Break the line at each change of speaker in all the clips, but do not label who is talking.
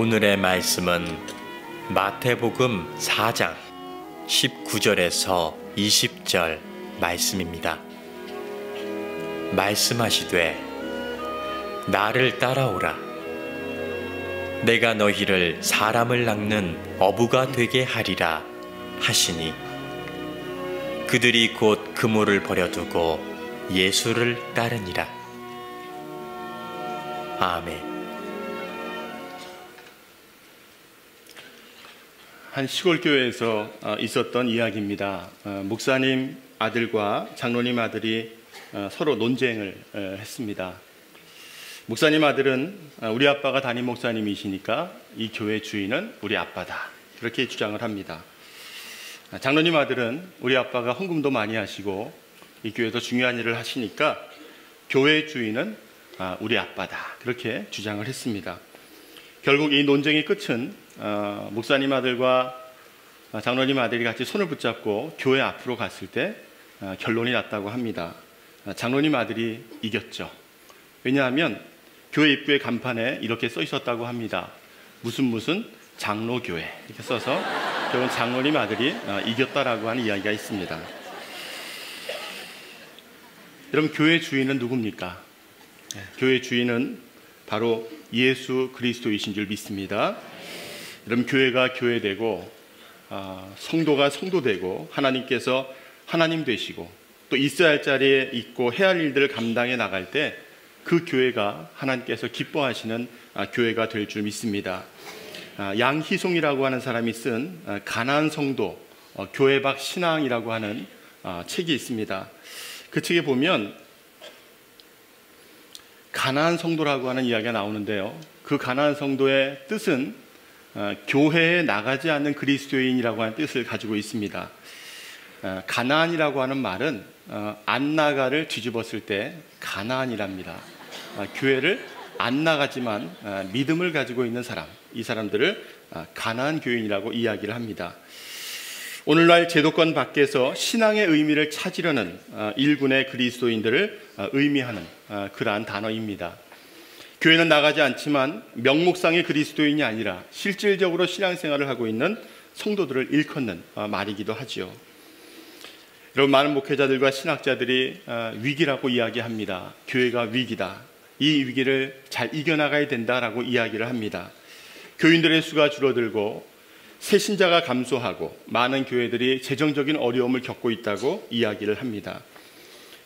오늘의 말씀은 마태복음 4장 19절에서 20절 말씀입니다. 말씀하시되 나를 따라오라. 내가 너희를 사람을 낚는 어부가 되게 하리라 하시니 그들이 곧 그물을 버려두고 예수를 따르니라. 아멘.
한 시골 교회에서 있었던 이야기입니다. 목사님 아들과 장로님 아들이 서로 논쟁을 했습니다. 목사님 아들은 우리 아빠가 담임 목사님이시니까 이 교회 주인은 우리 아빠다, 그렇게 주장을 합니다. 장로님 아들은 우리 아빠가 헌금도 많이 하시고 이 교회에서 중요한 일을 하시니까 교회 주인은 우리 아빠다, 그렇게 주장을 했습니다. 결국 이 논쟁의 끝은 목사님 아들과 장로님 아들이 같이 손을 붙잡고 교회 앞으로 갔을 때 결론이 났다고 합니다. 장로님 아들이 이겼죠. 왜냐하면 교회 입구의 간판에 이렇게 써 있었다고 합니다. 무슨 장로교회, 이렇게 써서 결국 장로님 아들이 이겼다라고 하는 이야기가 있습니다. 여러분, 교회 주인은 누굽니까? 교회 주인은 바로 예수 그리스도이신 줄 믿습니다. 여러분, 교회가 교회되고 성도가 성도되고 하나님께서 하나님 되시고 또 있어야 할 자리에 있고 해야 할 일들을 감당해 나갈 때 그 교회가 하나님께서 기뻐하시는 교회가 될 줄 믿습니다. 양희송이라고 하는 사람이 쓴 가나안 성도 교회 밖 신앙이라고 하는 책이 있습니다. 그 책에 보면 가나안 성도라고 하는 이야기가 나오는데요, 그 가나안 성도의 뜻은 교회에 나가지 않는 그리스도인이라고 하는 뜻을 가지고 있습니다. 가나안이라고 하는 말은 안 나가를 뒤집었을 때 가나안이랍니다. 교회를 안 나가지만 믿음을 가지고 있는 사람, 이 사람들을 가나안 교인이라고 이야기를 합니다. 오늘날 제도권 밖에서 신앙의 의미를 찾으려는 일군의 그리스도인들을 의미하는 그러한 단어입니다. 교회는 나가지 않지만 명목상의 그리스도인이 아니라 실질적으로 신앙생활을 하고 있는 성도들을 일컫는 말이기도 하죠. 여러분, 많은 목회자들과 신학자들이 위기라고 이야기합니다. 교회가 위기다. 이 위기를 잘 이겨나가야 된다라고 이야기를 합니다. 교인들의 수가 줄어들고 새 신자가 감소하고 많은 교회들이 재정적인 어려움을 겪고 있다고 이야기를 합니다.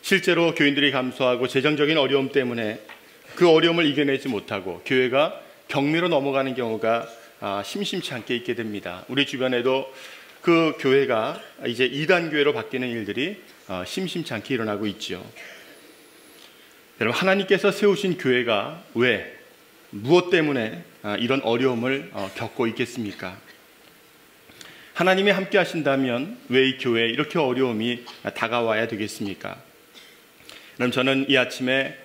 실제로 교인들이 감소하고 재정적인 어려움 때문에 그 어려움을 이겨내지 못하고 교회가 경매로 넘어가는 경우가 심심치 않게 있게 됩니다. 우리 주변에도 그 교회가 이제 이단 교회로 바뀌는 일들이 심심치 않게 일어나고 있죠. 여러분, 하나님께서 세우신 교회가 왜, 무엇 때문에 이런 어려움을 겪고 있겠습니까? 하나님이 함께 하신다면 왜 이 교회에 이렇게 어려움이 다가와야 되겠습니까? 그럼 저는 이 아침에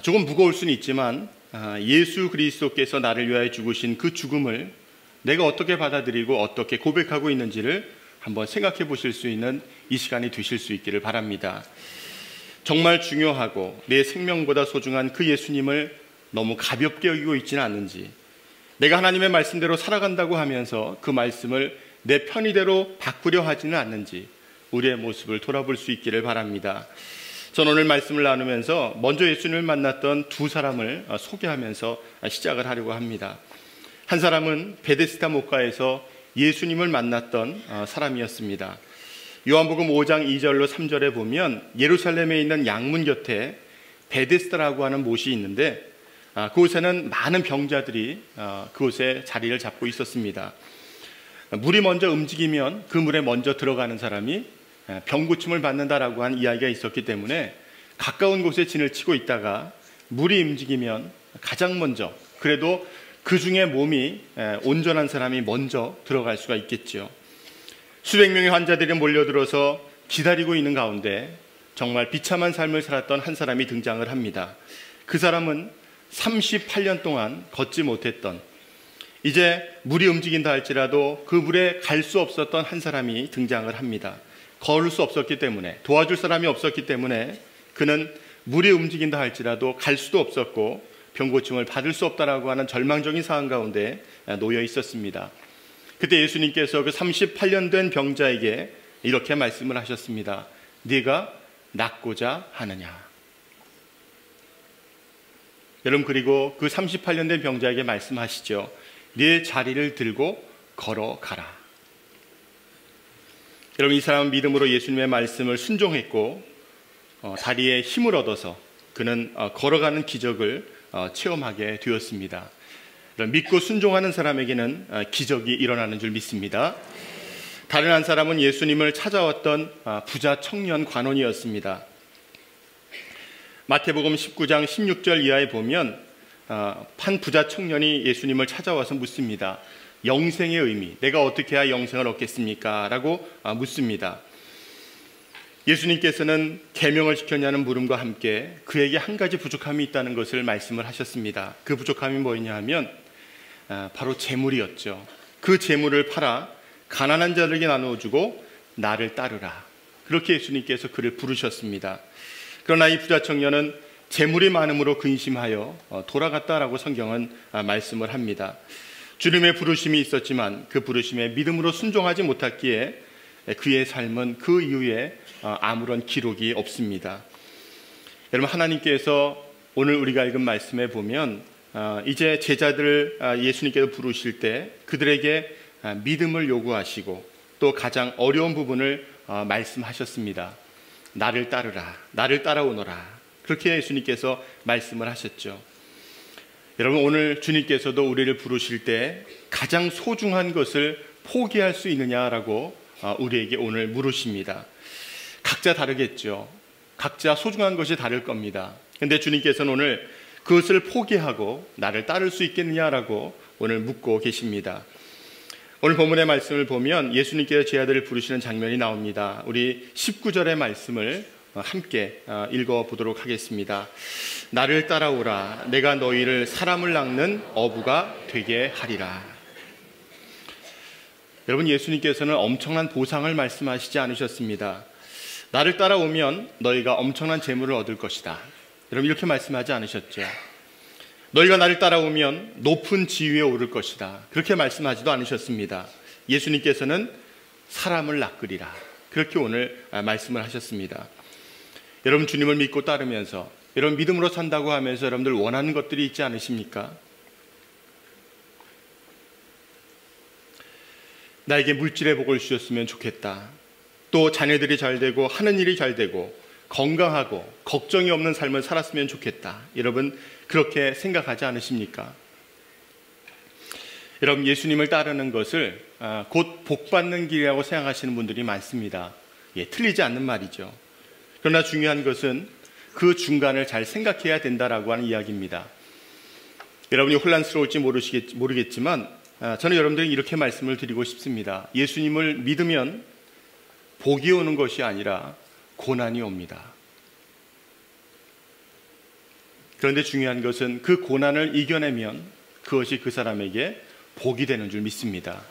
조금 무거울 수는 있지만 예수 그리스도께서 나를 위하여 죽으신 그 죽음을 내가 어떻게 받아들이고 어떻게 고백하고 있는지를 한번 생각해 보실 수 있는 이 시간이 되실 수 있기를 바랍니다. 정말 중요하고 내 생명보다 소중한 그 예수님을 너무 가볍게 여기고 있지는 않는지, 내가 하나님의 말씀대로 살아간다고 하면서 그 말씀을 내 편의대로 바꾸려 하지는 않는지 우리의 모습을 돌아볼 수 있기를 바랍니다. 저는 오늘 말씀을 나누면서 먼저 예수님을 만났던 두 사람을 소개하면서 시작을 하려고 합니다. 한 사람은 베데스다 목가에서 예수님을 만났던 사람이었습니다. 요한복음 5장 2절로 3절에 보면 예루살렘에 있는 양문 곁에 베데스다라고 하는 못이 있는데 그곳에는 많은 병자들이 그곳에 자리를 잡고 있었습니다. 물이 먼저 움직이면 그 물에 먼저 들어가는 사람이 병고침을 받는다라고 하는 이야기가 있었기 때문에 가까운 곳에 진을 치고 있다가 물이 움직이면 가장 먼저, 그래도 그 중에 몸이 온전한 사람이 먼저 들어갈 수가 있겠죠. 수백 명의 환자들이 몰려들어서 기다리고 있는 가운데 정말 비참한 삶을 살았던 한 사람이 등장을 합니다. 그 사람은 38년 동안 걷지 못했던, 이제 물이 움직인다 할지라도 그 물에 갈 수 없었던 한 사람이 등장을 합니다. 걸을 수 없었기 때문에, 도와줄 사람이 없었기 때문에 그는 물이 움직인다 할지라도 갈 수도 없었고 병고침을 받을 수 없다라고 하는 절망적인 상황 가운데 놓여 있었습니다. 그때 예수님께서 그 38년 된 병자에게 이렇게 말씀을 하셨습니다. 네가 낫고자 하느냐. 여러분, 그리고 그 38년 된 병자에게 말씀하시죠. 네 자리를 들고 걸어가라. 여러분, 이 사람은 믿음으로 예수님의 말씀을 순종했고 다리에 힘을 얻어서 그는 걸어가는 기적을 체험하게 되었습니다. 믿고 순종하는 사람에게는 기적이 일어나는 줄 믿습니다. 다른 한 사람은 예수님을 찾아왔던 부자 청년 관원이었습니다. 마태복음 19장 16절 이하에 보면 한 부자 청년이 예수님을 찾아와서 묻습니다. 영생의 의미, 내가 어떻게 해야 영생을 얻겠습니까? 라고 묻습니다. 예수님께서는 계명을 지켰냐는 물음과 함께 그에게 한 가지 부족함이 있다는 것을 말씀을 하셨습니다. 그 부족함이 뭐였냐 하면 바로 재물이었죠. 그 재물을 팔아 가난한 자들에게 나누어주고 나를 따르라. 그렇게 예수님께서 그를 부르셨습니다. 그러나 이 부자 청년은 재물이 많음으로 근심하여 돌아갔다라고 성경은 말씀을 합니다. 주님의 부르심이 있었지만 그 부르심에 믿음으로 순종하지 못했기에 그의 삶은 그 이후에 아무런 기록이 없습니다. 여러분, 하나님께서 오늘 우리가 읽은 말씀에 보면 이제 제자들을 예수님께서 부르실 때 그들에게 믿음을 요구하시고 또 가장 어려운 부분을 말씀하셨습니다. 나를 따르라, 나를 따라오너라. 그렇게 예수님께서 말씀을 하셨죠. 여러분, 오늘 주님께서도 우리를 부르실 때 가장 소중한 것을 포기할 수 있느냐라고 우리에게 오늘 물으십니다. 각자 다르겠죠. 각자 소중한 것이 다를 겁니다. 그런데 주님께서는 오늘 그것을 포기하고 나를 따를 수 있겠느냐라고 오늘 묻고 계십니다. 오늘 본문의 말씀을 보면 예수님께서 제자들을 부르시는 장면이 나옵니다. 우리 19절의 말씀을 함께 읽어보도록 하겠습니다. 나를 따라오라. 내가 너희를 사람을 낚는 어부가 되게 하리라. 여러분, 예수님께서는 엄청난 보상을 말씀하시지 않으셨습니다. 나를 따라오면 너희가 엄청난 재물을 얻을 것이다. 여러분, 이렇게 말씀하지 않으셨죠. 너희가 나를 따라오면 높은 지위에 오를 것이다. 그렇게 말씀하지도 않으셨습니다. 예수님께서는 사람을 낚으리라. 그렇게 오늘 말씀을 하셨습니다. 여러분, 주님을 믿고 따르면서 여러분 믿음으로 산다고 하면서 여러분들 원하는 것들이 있지 않으십니까? 나에게 물질의 복을 주셨으면 좋겠다. 또 자녀들이 잘 되고 하는 일이 잘 되고 건강하고 걱정이 없는 삶을 살았으면 좋겠다. 여러분, 그렇게 생각하지 않으십니까? 여러분, 예수님을 따르는 것을 곧 복받는 길이라고 생각하시는 분들이 많습니다. 틀리지 않는 말이죠. 그러나 중요한 것은 그 중간을 잘 생각해야 된다라고 하는 이야기입니다. 여러분이 혼란스러울지 모르겠지만 저는 여러분들에게 이렇게 말씀을 드리고 싶습니다. 예수님을 믿으면 복이 오는 것이 아니라 고난이 옵니다. 그런데 중요한 것은 그 고난을 이겨내면 그것이 그 사람에게 복이 되는 줄 믿습니다.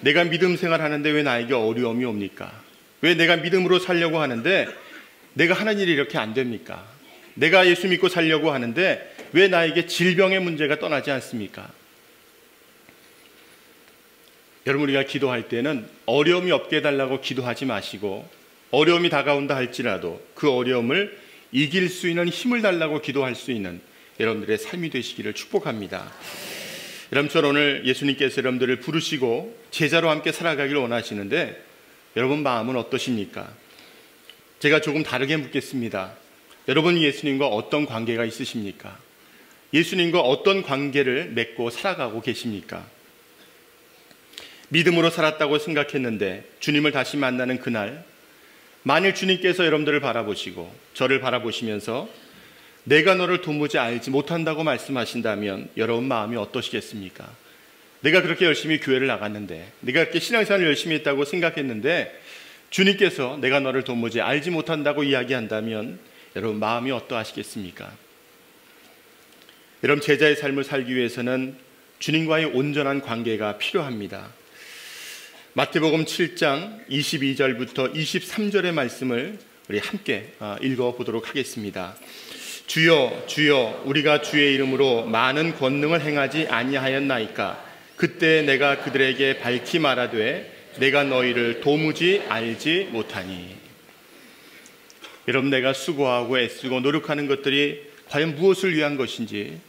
내가 믿음 생활하는데 왜 나에게 어려움이 옵니까? 왜 내가 믿음으로 살려고 하는데 내가 하는 일이 이렇게 안 됩니까? 내가 예수 믿고 살려고 하는데 왜 나에게 질병의 문제가 떠나지 않습니까? 여러분, 우리가 기도할 때는 어려움이 없게 해달라고 기도하지 마시고 어려움이 다가온다 할지라도 그 어려움을 이길 수 있는 힘을 달라고 기도할 수 있는 여러분들의 삶이 되시기를 축복합니다. 여러분처럼 오늘 예수님께서 여러분들을 부르시고 제자로 함께 살아가기를 원하시는데 여러분 마음은 어떠십니까? 제가 조금 다르게 묻겠습니다. 여러분 예수님과 어떤 관계가 있으십니까? 예수님과 어떤 관계를 맺고 살아가고 계십니까? 믿음으로 살았다고 생각했는데 주님을 다시 만나는 그날, 만일 주님께서 여러분들을 바라보시고 저를 바라보시면서 내가 너를 도무지 알지 못한다고 말씀하신다면 여러분 마음이 어떠시겠습니까? 내가 그렇게 열심히 교회를 나갔는데, 내가 그렇게 신앙생활을 열심히 했다고 생각했는데 주님께서 내가 너를 도무지 알지 못한다고 이야기한다면 여러분 마음이 어떠하시겠습니까? 여러분, 제자의 삶을 살기 위해서는 주님과의 온전한 관계가 필요합니다. 마태복음 7장 22절부터 23절의 말씀을 우리 함께 읽어보도록 하겠습니다. 주여 주여 우리가 주의 이름으로 많은 권능을 행하지 아니하였나이까. 그때 내가 그들에게 밝히 말하되 내가 너희를 도무지 알지 못하니. 여러분, 내가 수고하고 애쓰고 노력하는 것들이 과연 무엇을 위한 것인지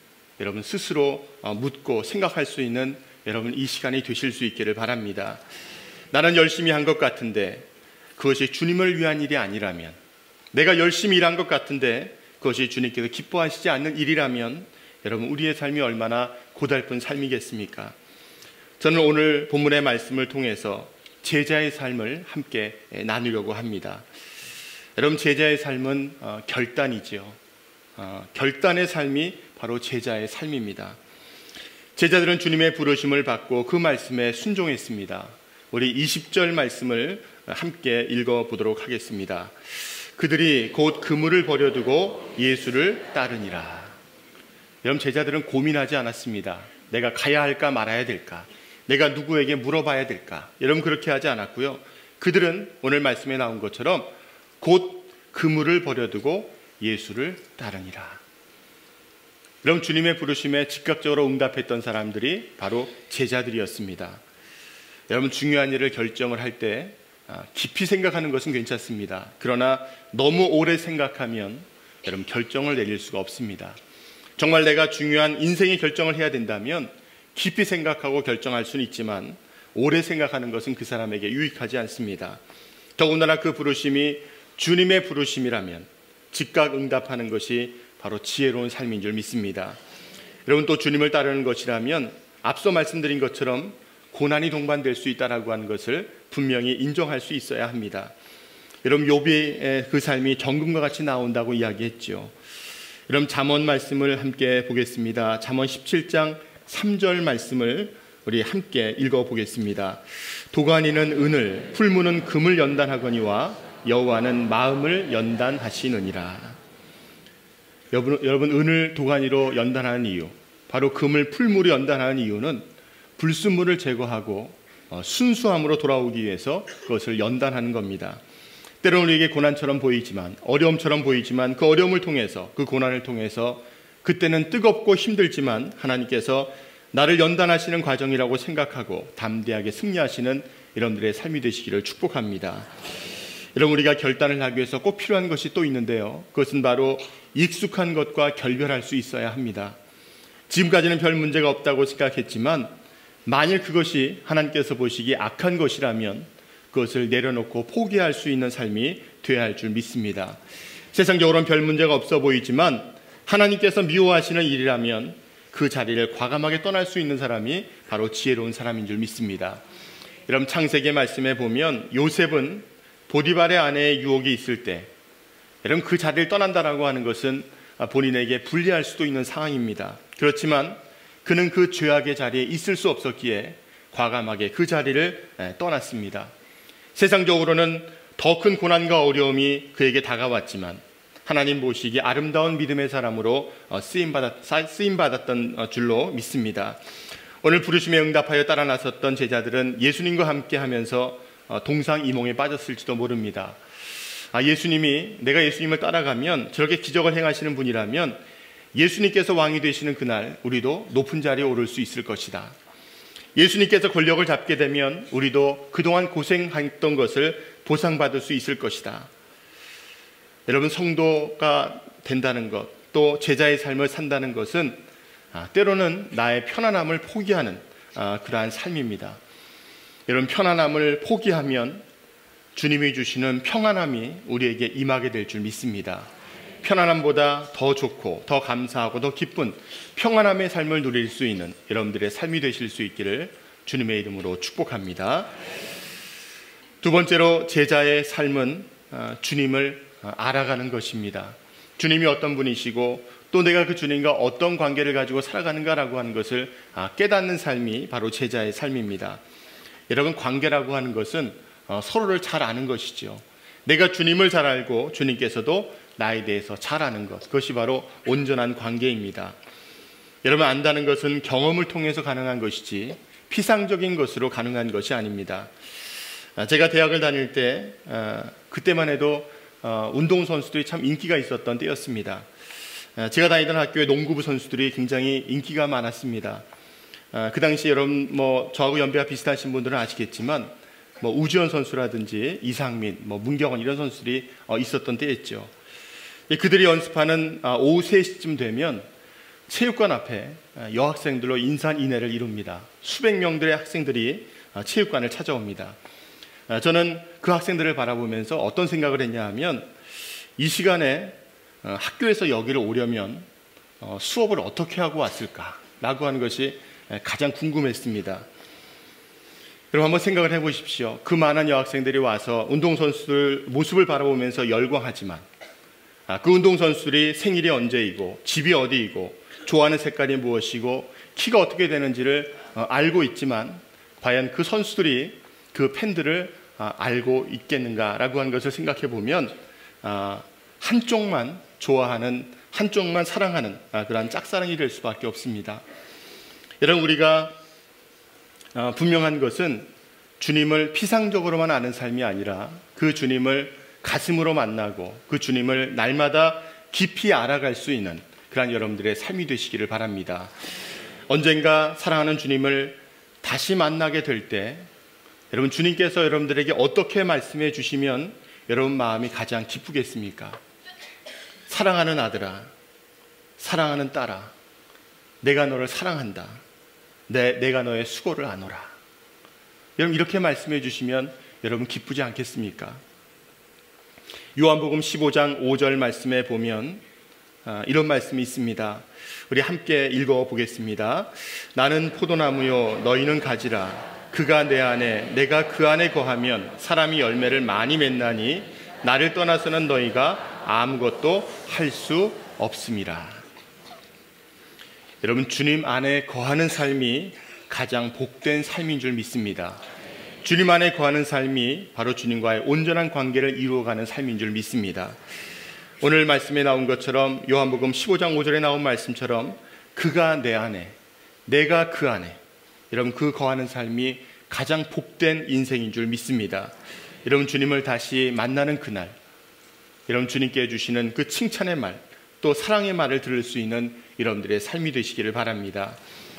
여러분 스스로 묻고 생각할 수 있는 여러분 이 시간이 되실 수 있기를 바랍니다. 나는 열심히 한 것 같은데 그것이 주님을 위한 일이 아니라면, 내가 열심히 일한 것 같은데 그것이 주님께서 기뻐하시지 않는 일이라면 여러분 우리의 삶이 얼마나 고달픈 삶이겠습니까? 저는 오늘 본문의 말씀을 통해서 제자의 삶을 함께 나누려고 합니다. 여러분, 제자의 삶은 결단이지요. 결단의 삶이 바로 제자의 삶입니다. 제자들은 주님의 부르심을 받고 그 말씀에 순종했습니다. 우리 20절 말씀을 함께 읽어보도록 하겠습니다. 그들이 곧 그물을 버려두고 예수를 따르니라. 여러분, 제자들은 고민하지 않았습니다. 내가 가야 할까 말아야 될까? 내가 누구에게 물어봐야 될까? 여러분, 그렇게 하지 않았고요. 그들은 오늘 말씀에 나온 것처럼 곧 그물을 버려두고 예수를 따르니라. 여러분, 주님의 부르심에 즉각적으로 응답했던 사람들이 바로 제자들이었습니다. 여러분, 중요한 일을 결정을 할 때 깊이 생각하는 것은 괜찮습니다. 그러나 너무 오래 생각하면 여러분 결정을 내릴 수가 없습니다. 정말 내가 중요한 인생의 결정을 해야 된다면 깊이 생각하고 결정할 수는 있지만 오래 생각하는 것은 그 사람에게 유익하지 않습니다. 더군다나 그 부르심이 주님의 부르심이라면 즉각 응답하는 것이 바로 지혜로운 삶인 줄 믿습니다. 여러분, 또 주님을 따르는 것이라면 앞서 말씀드린 것처럼 고난이 동반될 수 있다라고 하는 것을 분명히 인정할 수 있어야 합니다. 여러분, 욥의 그 삶이 정금과 같이 나온다고 이야기했죠. 여러분, 잠언 말씀을 함께 보겠습니다. 잠언 17장 3절 말씀을 우리 함께 읽어보겠습니다. 도가니는 은을, 풀무는 금을 연단하거니와 여호와는 마음을 연단하시느니라. 여러분, 은을 도가니로 연단하는 이유, 바로 금을 풀무로 연단하는 이유는 불순물을 제거하고 순수함으로 돌아오기 위해서 그것을 연단하는 겁니다. 때로는 우리에게 고난처럼 보이지만, 어려움처럼 보이지만 그 어려움을 통해서, 그 고난을 통해서 그때는 뜨겁고 힘들지만 하나님께서 나를 연단하시는 과정이라고 생각하고 담대하게 승리하시는 여러분들의 삶이 되시기를 축복합니다. 여러분, 우리가 결단을 하기 위해서 꼭 필요한 것이 또 있는데요. 그것은 바로 익숙한 것과 결별할 수 있어야 합니다. 지금까지는 별 문제가 없다고 생각했지만 만일 그것이 하나님께서 보시기에 악한 것이라면 그것을 내려놓고 포기할 수 있는 삶이 되어야 할 줄 믿습니다. 세상적으로는 별 문제가 없어 보이지만 하나님께서 미워하시는 일이라면 그 자리를 과감하게 떠날 수 있는 사람이 바로 지혜로운 사람인 줄 믿습니다. 여러분, 창세기 말씀에 보면 요셉은 보디발의 아내의 유혹이 있을 때 여러분 그 자리를 떠난다라고 하는 것은 본인에게 불리할 수도 있는 상황입니다. 그렇지만 그는 그 죄악의 자리에 있을 수 없었기에 과감하게 그 자리를 떠났습니다. 세상적으로는 더 큰 고난과 어려움이 그에게 다가왔지만 하나님 보시기에 아름다운 믿음의 사람으로 쓰임받았던 줄로 믿습니다. 오늘 부르심에 응답하여 따라 나섰던 제자들은 예수님과 함께 하면서 동상이몽에 빠졌을지도 모릅니다. 예수님이, 내가 예수님을 따라가면 저렇게 기적을 행하시는 분이라면 예수님께서 왕이 되시는 그날 우리도 높은 자리에 오를 수 있을 것이다. 예수님께서 권력을 잡게 되면 우리도 그동안 고생했던 것을 보상받을 수 있을 것이다. 여러분, 성도가 된다는 것, 또 제자의 삶을 산다는 것은 때로는 나의 편안함을 포기하는 그러한 삶입니다. 여러분, 편안함을 포기하면 주님이 주시는 평안함이 우리에게 임하게 될 줄 믿습니다. 편안함보다 더 좋고 더 감사하고 더 기쁜 평안함의 삶을 누릴 수 있는 여러분들의 삶이 되실 수 있기를 주님의 이름으로 축복합니다. 두 번째로, 제자의 삶은 주님을 알아가는 것입니다. 주님이 어떤 분이시고 또 내가 그 주님과 어떤 관계를 가지고 살아가는가라고 하는 것을 깨닫는 삶이 바로 제자의 삶입니다. 여러분, 관계라고 하는 것은 서로를 잘 아는 것이죠. 내가 주님을 잘 알고 주님께서도 나에 대해서 잘 아는 것, 그것이 바로 온전한 관계입니다. 여러분, 안다는 것은 경험을 통해서 가능한 것이지 피상적인 것으로 가능한 것이 아닙니다. 제가 대학을 다닐 때 그때만 해도 운동선수들이 참 인기가 있었던 때였습니다. 제가 다니던 학교의 농구부 선수들이 굉장히 인기가 많았습니다. 그 당시 여러분 저하고 연배가 비슷하신 분들은 아시겠지만 우지원 선수라든지 이상민, 문경원 이런 선수들이 있었던 때였죠. 그들이 연습하는 오후 3시쯤 되면 체육관 앞에 여학생들로 인산인해를 이룹니다. 수백 명들의 학생들이 체육관을 찾아옵니다. 저는 그 학생들을 바라보면서 어떤 생각을 했냐 하면 이 시간에 학교에서 여기를 오려면 수업을 어떻게 하고 왔을까라고 하는 것이 가장 궁금했습니다. 여러분 한번 생각을 해보십시오. 그 많은 여학생들이 와서 운동선수들 모습을 바라보면서 열광하지만 그 운동선수들이 생일이 언제이고 집이 어디이고 좋아하는 색깔이 무엇이고 키가 어떻게 되는지를 알고 있지만 과연 그 선수들이 그 팬들을 알고 있겠는가라고 하는 것을 생각해 보면 한쪽만 좋아하는, 한쪽만 사랑하는 그러한 짝사랑이 될 수밖에 없습니다. 여러분 우리가 분명한 것은 주님을 피상적으로만 아는 삶이 아니라 그 주님을 가슴으로 만나고 그 주님을 날마다 깊이 알아갈 수 있는 그러한 여러분들의 삶이 되시기를 바랍니다. 언젠가 사랑하는 주님을 다시 만나게 될 때 여러분 주님께서 여러분들에게 어떻게 말씀해 주시면 여러분 마음이 가장 기쁘겠습니까? 사랑하는 아들아, 사랑하는 딸아, 내가 너를 사랑한다. 내가 너의 수고를 아노라. 여러분 이렇게 말씀해 주시면 여러분 기쁘지 않겠습니까? 요한복음 15장 5절 말씀에 보면 이런 말씀이 있습니다. 우리 함께 읽어보겠습니다. 나는 포도나무요 너희는 가지라. 그가 내 안에 내가 그 안에 거하면 사람이 열매를 많이 맺나니 나를 떠나서는 너희가 아무것도 할 수 없음이라. 여러분 주님 안에 거하는 삶이 가장 복된 삶인 줄 믿습니다. 주님 안에 거하는 삶이 바로 주님과의 온전한 관계를 이루어가는 삶인 줄 믿습니다. 오늘 말씀에 나온 것처럼 요한복음 15장 5절에 나온 말씀처럼 그가 내 안에 내가 그 안에 여러분 그 거하는 삶이 가장 복된 인생인 줄 믿습니다. 여러분 주님을 다시 만나는 그날 여러분 주님께 해주시는 그 칭찬의 말 또 사랑의 말을 들을 수 있는 여러분들의 삶이 되시기를 바랍니다.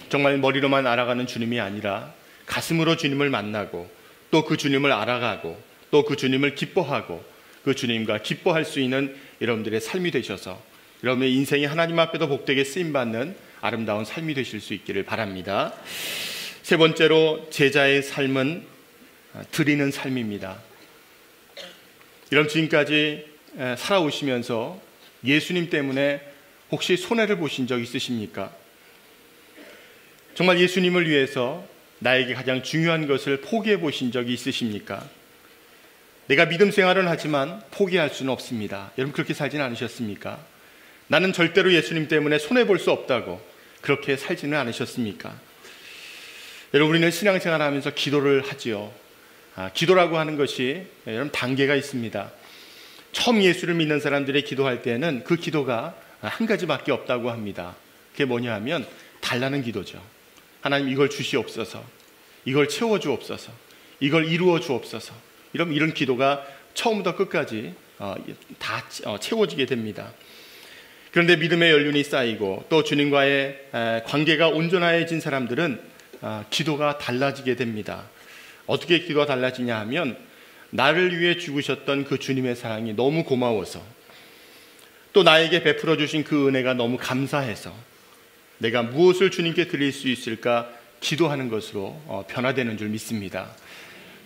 정말 머리로만 알아가는 주님이 아니라 가슴으로 주님을 만나고 또 그 주님을 알아가고 또 그 주님을 기뻐하고 그 주님과 기뻐할 수 있는 여러분들의 삶이 되셔서 여러분의 인생이 하나님 앞에도 복되게 쓰임받는 아름다운 삶이 되실 수 있기를 바랍니다. 세 번째로 제자의 삶은 드리는 삶입니다. 여러분 지금까지 살아오시면서 예수님 때문에 혹시 손해를 보신 적 있으십니까? 정말 예수님을 위해서 나에게 가장 중요한 것을 포기해 보신 적이 있으십니까? 내가 믿음 생활은 하지만 포기할 수는 없습니다. 여러분 그렇게 살지는 않으셨습니까? 나는 절대로 예수님 때문에 손해볼 수 없다고 그렇게 살지는 않으셨습니까? 여러분 우리는 신앙생활 하면서 기도를 하지요. 기도라고 하는 것이 여러분 단계가 있습니다. 처음 예수를 믿는 사람들이 기도할 때는 그 기도가 한 가지밖에 없다고 합니다. 그게 뭐냐 하면 달라는 기도죠. 하나님 이걸 주시옵소서, 이걸 채워주옵소서, 이걸 이루어 주옵소서. 이런 기도가 처음부터 끝까지 다 채워지게 됩니다. 그런데 믿음의 연륜이 쌓이고 또 주님과의 관계가 온전해진 사람들은 기도가 달라지게 됩니다. 어떻게 기도가 달라지냐 하면 나를 위해 죽으셨던 그 주님의 사랑이 너무 고마워서 또 나에게 베풀어 주신 그 은혜가 너무 감사해서 내가 무엇을 주님께 드릴 수 있을까 기도하는 것으로 변화되는 줄 믿습니다.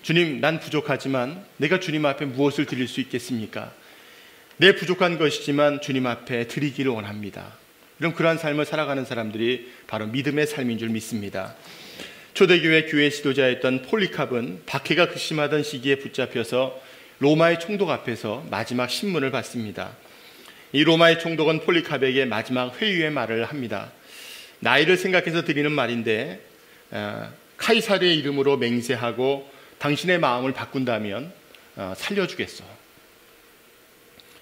주님, 난 부족하지만 내가 주님 앞에 무엇을 드릴 수 있겠습니까? 내 부족한 것이지만 주님 앞에 드리기를 원합니다. 이런 그러한 삶을 살아가는 사람들이 바로 믿음의 삶인 줄 믿습니다. 초대교회 교회 지도자였던 폴리캅은 박해가 극심하던 시기에 붙잡혀서 로마의 총독 앞에서 마지막 신문을 받습니다. 이 로마의 총독은 폴리캅에게 마지막 회유의 말을 합니다. 나이를 생각해서 드리는 말인데 카이사르의 이름으로 맹세하고 당신의 마음을 바꾼다면 살려주겠소.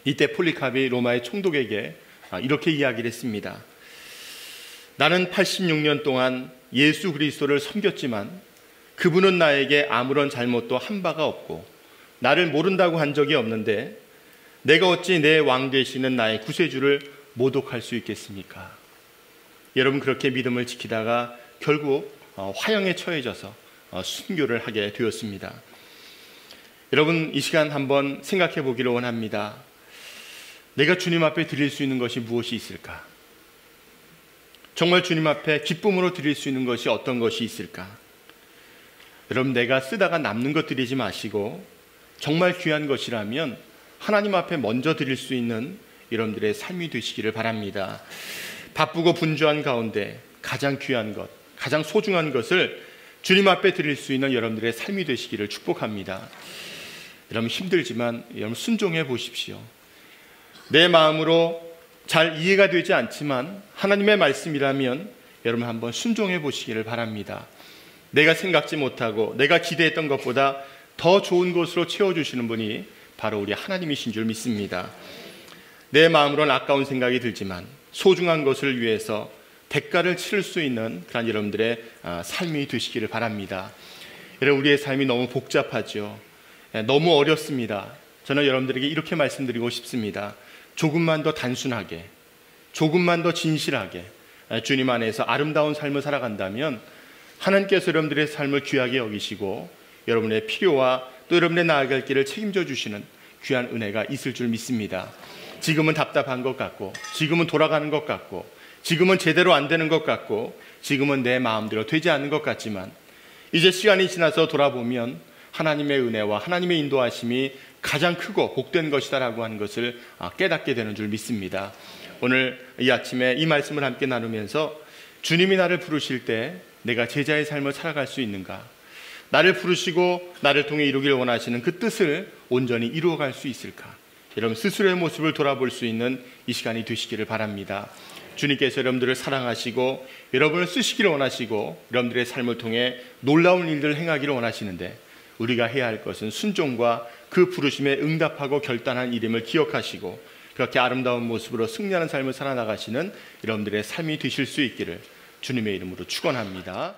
이때 폴리캅이 로마의 총독에게 이렇게 이야기를 했습니다. 나는 86년 동안 예수 그리스도를 섬겼지만 그분은 나에게 아무런 잘못도 한 바가 없고 나를 모른다고 한 적이 없는데 내가 어찌 내 왕 되시는 나의 구세주를 모독할 수 있겠습니까? 여러분 그렇게 믿음을 지키다가 결국 화형에 처해져서 순교를 하게 되었습니다. 여러분 이 시간 한번 생각해 보기를 원합니다. 내가 주님 앞에 드릴 수 있는 것이 무엇이 있을까? 정말 주님 앞에 기쁨으로 드릴 수 있는 것이 어떤 것이 있을까? 여러분 내가 쓰다가 남는 것 드리지 마시고 정말 귀한 것이라면 하나님 앞에 먼저 드릴 수 있는 여러분들의 삶이 되시기를 바랍니다. 바쁘고 분주한 가운데 가장 귀한 것, 가장 소중한 것을 주님 앞에 드릴 수 있는 여러분들의 삶이 되시기를 축복합니다. 여러분 힘들지만 여러분 순종해 보십시오. 내 마음으로 잘 이해가 되지 않지만 하나님의 말씀이라면 여러분 한번 순종해 보시기를 바랍니다. 내가 생각지 못하고 내가 기대했던 것보다 더 좋은 것으로 채워주시는 분이 바로 우리 하나님이신 줄 믿습니다. 내 마음으로는 아까운 생각이 들지만 소중한 것을 위해서 대가를 치를 수 있는 그런 여러분들의 삶이 되시기를 바랍니다. 여러분 우리의 삶이 너무 복잡하죠. 너무 어렵습니다. 저는 여러분들에게 이렇게 말씀드리고 싶습니다. 조금만 더 단순하게, 조금만 더 진실하게 주님 안에서 아름다운 삶을 살아간다면 하나님께서 여러분들의 삶을 귀하게 여기시고 여러분의 필요와 또 여러분의 나아갈 길을 책임져 주시는 귀한 은혜가 있을 줄 믿습니다. 지금은 답답한 것 같고, 지금은 돌아가는 것 같고, 지금은 제대로 안 되는 것 같고, 지금은 내 마음대로 되지 않는 것 같지만 이제 시간이 지나서 돌아보면 하나님의 은혜와 하나님의 인도하심이 가장 크고 복된 것이다라고 하는 것을 깨닫게 되는 줄 믿습니다. 오늘 이 아침에 이 말씀을 함께 나누면서 주님이 나를 부르실 때 내가 제자의 삶을 살아갈 수 있는가? 나를 부르시고 나를 통해 이루길 원하시는 그 뜻을 온전히 이루어갈 수 있을까? 여러분 스스로의 모습을 돌아볼 수 있는 이 시간이 되시기를 바랍니다. 주님께서 여러분들을 사랑하시고 여러분을 쓰시기를 원하시고 여러분들의 삶을 통해 놀라운 일들을 행하기를 원하시는데 우리가 해야 할 것은 순종과 그 부르심에 응답하고 결단한 이름을 기억하시고 그렇게 아름다운 모습으로 승리하는 삶을 살아나가시는 여러분들의 삶이 되실 수 있기를 주님의 이름으로 축원합니다.